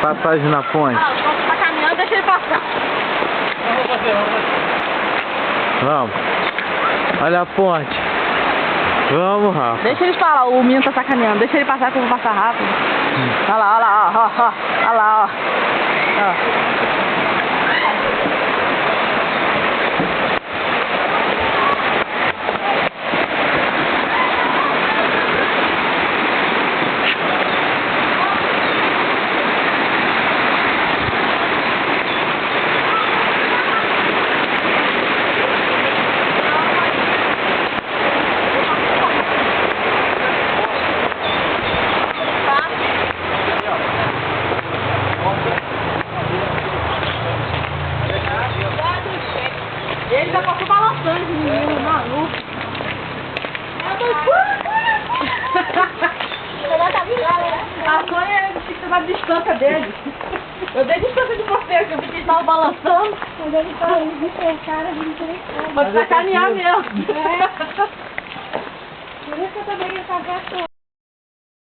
Passagem na ponte. Ah, o tá caminhando, deixa ele passar. Vamos. Olha a ponte. Vamos, Rafa. Deixa eles falar, o menino tá sacaneando. Deixa ele passar que eu vou passar rápido. Olha lá, olha lá, ó. Olha lá, ó. Ele já passou balançando esse menino, maluco. A Sônia fica na distância dele. Eu dei distância de você, que eu vi que ele tava balançando. Mas ele tá de cercar, a gente nem sabe. Pode sacanear mesmo. Por isso que eu também ia pagar a